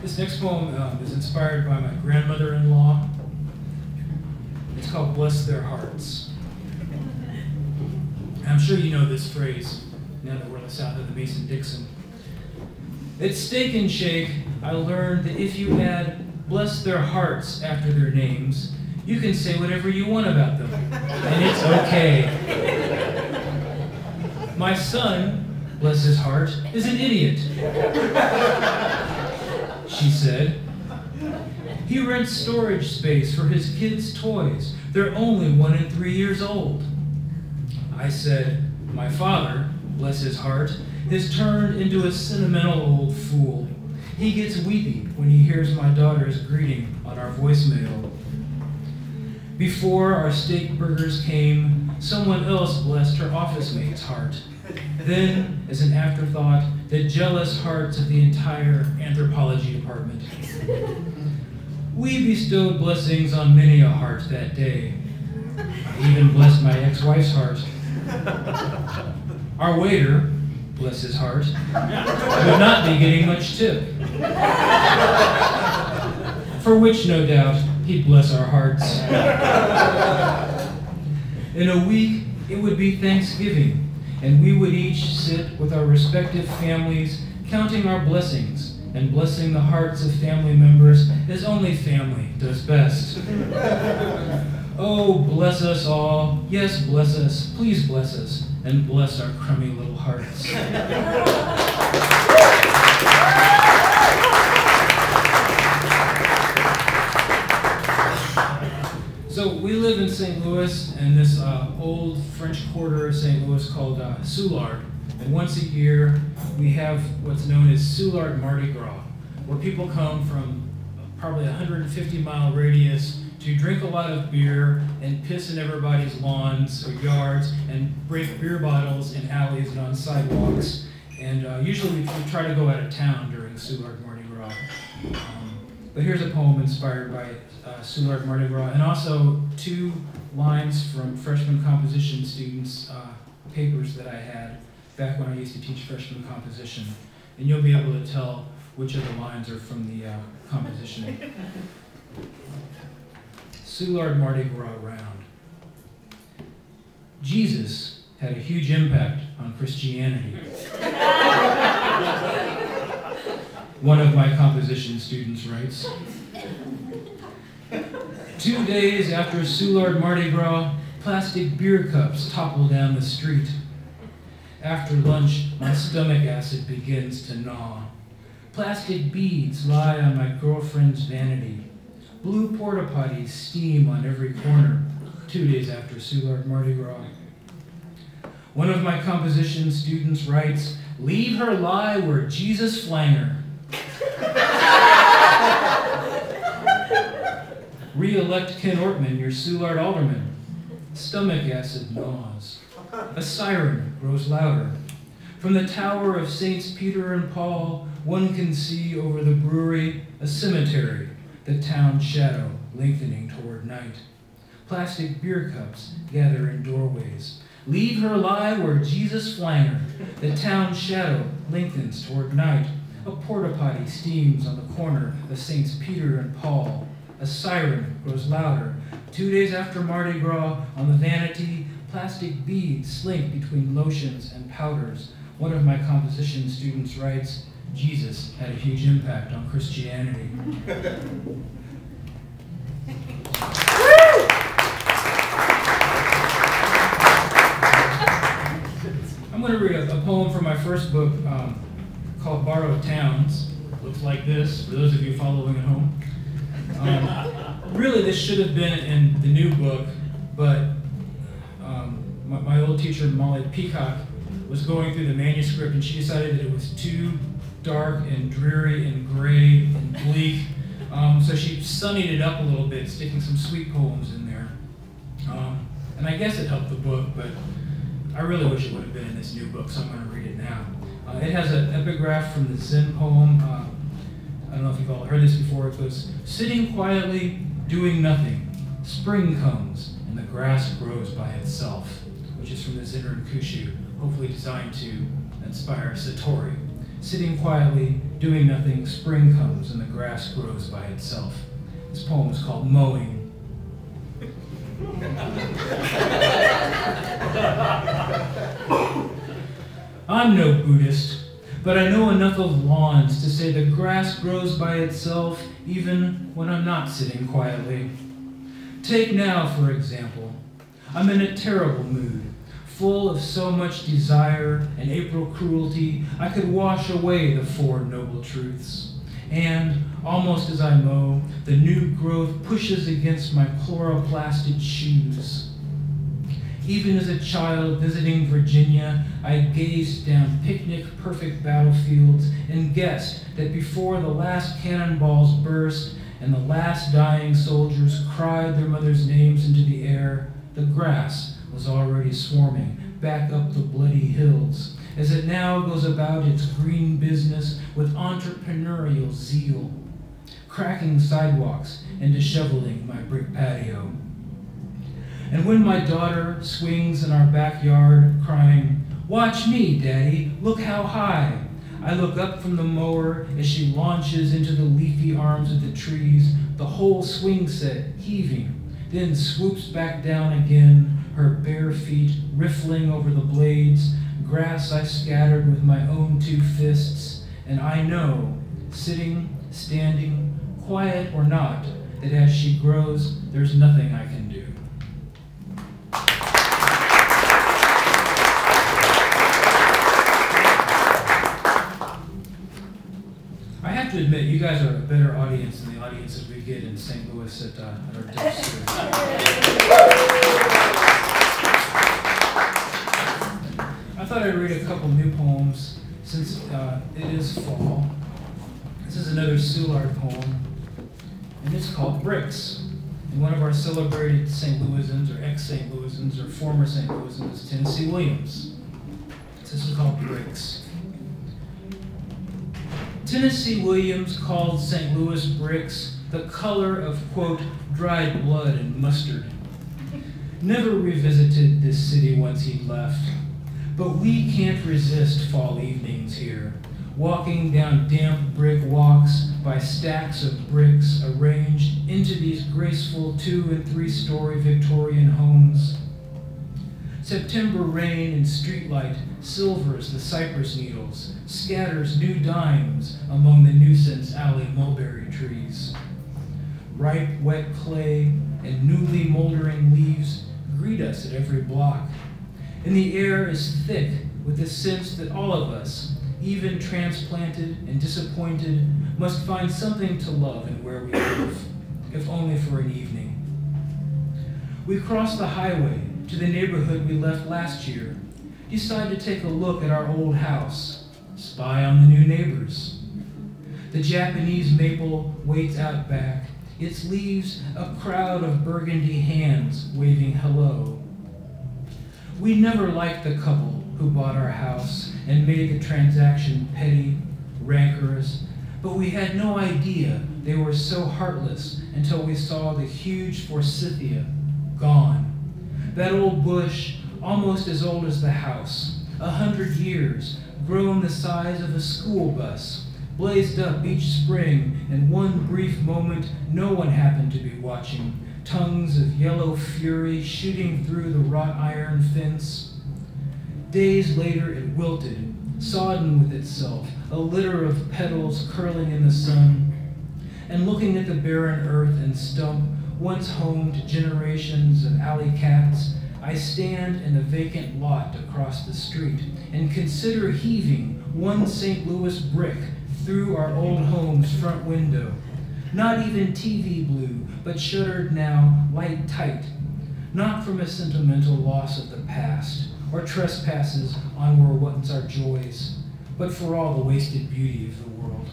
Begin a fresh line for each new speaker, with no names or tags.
This next poem is inspired by my grandmother-in-law. It's called Bless Their Hearts. I'm sure you know this phrase now that we're south of the Mason-Dixon. At Steak and Shake, I learned that if you add bless their hearts after their names, you can say whatever you want about them, and it's okay. My son, bless his heart, is an idiot, she said. He rents storage space for his kids' toys. They're only 1 and 3 years old. I said, my father, bless his heart, has turned into a sentimental old fool. He gets weepy when he hears my daughter's greeting on our voicemail. Before our steak burgers came, someone else blessed her office mate's heart. Then, as an afterthought, the jealous hearts of the entire anthropology department. We bestowed blessings on many a heart that day. I even blessed my ex-wife's heart. Our waiter, bless his heart, would not be getting much tip. For which, no doubt, he'd bless our hearts. In a week, it would be Thanksgiving, and we would each sit with our respective families, counting our blessings and blessing the hearts of family members as only family does best. Oh, bless us all. Yes, bless us. Please bless us, and bless our crummy little hearts. So we live in St. Louis, and this old French quarter of St. Louis called Soulard. And once a year, we have what's known as Soulard Mardi Gras, where people come from probably a 150-mile radius to drink a lot of beer and piss in everybody's lawns or yards and break beer bottles in alleys and on sidewalks. And usually we try to go out of town during Soulard Mardi Gras. But here's a poem inspired by Soulard Mardi Gras, and also 2 lines from freshman composition students' papers that I had back when I used to teach freshman composition. And you'll be able to tell which of the lines are from the composition. Soulard Mardi Gras round. Jesus had a huge impact on Christianity. One of my composition students writes, 2 days after Soulard Mardi Gras, plastic beer cups topple down the street. After lunch, my stomach acid begins to gnaw. Plastic beads lie on my girlfriend's vanity. Blue porta potties steam on every corner. 2 days after Soulard Mardi Gras. One of my composition students writes, leave her lie where Jesus flang her. Re-elect Ken Ortman, your Soulard alderman. Stomach acid gnaws. A siren grows louder. From the tower of Saints Peter and Paul, one can see over the brewery a cemetery, the town shadow lengthening toward night. Plastic beer cups gather in doorways. Leave her lie where Jesus flang her. The town shadow lengthens toward night. A porta potty steams on the corner of Saints Peter and Paul. A siren grows louder. 2 days after Mardi Gras, on the vanity, plastic beads slink between lotions and powders. One of my composition students writes, Jesus had a huge impact on Christianity. I'm going to read a poem from my first book called Borrowed Towns. Looks like this, for those of you following at home. Really, this should have been in the new book, but my old teacher, Molly Peacock, was going through the manuscript, and she decided that it was too dark and dreary and gray and bleak. So she sunnied it up a little bit, sticking some sweet poems in there. And I guess it helped the book, but I really wish it would have been in this new book, so I'm going to read it now. It has an epigraph from the Zen poem. I don't know if you've all heard this before. It goes, sitting quietly, doing nothing. Spring comes, and the grass grows by itself, which is from the Zen Kushu, hopefully designed to inspire Satori. Sitting quietly, doing nothing, spring comes and the grass grows by itself. This poem is called Mowing. I'm no Buddhist, but I know enough of lawns to say the grass grows by itself even when I'm not sitting quietly. Take now, for example. I'm in a terrible mood, full of so much desire and April cruelty, I could wash away the four noble truths. And, almost as I mow, the new growth pushes against my chloroplastid shoes. Even as a child visiting Virginia, I gazed down picnic-perfect battlefields and guessed that before the last cannonballs burst and the last dying soldiers cried their mothers' names into the air, the grass was already swarming back up the bloody hills, as it now goes about its green business with entrepreneurial zeal, cracking sidewalks and disheveling my brick patio. And when my daughter swings in our backyard, crying, "Watch me, Daddy, look how high," I look up from the mower as she launches into the leafy arms of the trees, the whole swing set heaving, then swoops back down again, her bare feet riffling over the blades, grass I scattered with my own two fists, and I know, sitting, standing, quiet or not, that as she grows, there's nothing I can do. I have to admit, you guys are a better audience than the audiences we get in St. Louis at our Dutch series. I thought I'd read a couple new poems since it is fall. This is another Soulard poem, and it's called Bricks. And one of our celebrated St. Louisans, or ex-St. Louisans, or former St. Louisans is Tennessee Williams. So this is called Bricks. Tennessee Williams called St. Louis bricks the color of, quote, dried blood and mustard. Never revisited this city once he'd left, but we can't resist fall evenings here, walking down damp brick walks by stacks of bricks arranged into these graceful 2- and 3-story Victorian homes. September rain and streetlight silvers the cypress needles, scatters new dimes among the nuisance alley mulberry trees. Ripe, wet clay and newly moldering leaves greet us at every block, and the air is thick with the sense that all of us, even transplanted and disappointed, must find something to love in where we live, if only for an evening. We cross the highway to the neighborhood we left last year, decide to take a look at our old house, spy on the new neighbors. The Japanese maple waits out back, its leaves a crowd of burgundy hands waving hello. We never liked the couple who bought our house and made the transaction petty, rancorous, but we had no idea they were so heartless until we saw the huge forsythia gone. That old bush, almost as old as the house, 100 years, grown the size of a school bus, blazed up each spring, and one brief moment no one happened to be watching, tongues of yellow fury shooting through the wrought iron fence. Days later it wilted, sodden with itself, a litter of petals curling in the sun, and looking at the barren earth and stump, once home to generations of alley cats, I stand in the vacant lot across the street and consider heaving one St. Louis brick through our old home's front window. Not even TV blue, but shuttered now, light tight, not from a sentimental loss of the past or trespasses on where once our joys, but for all the wasted beauty of the world.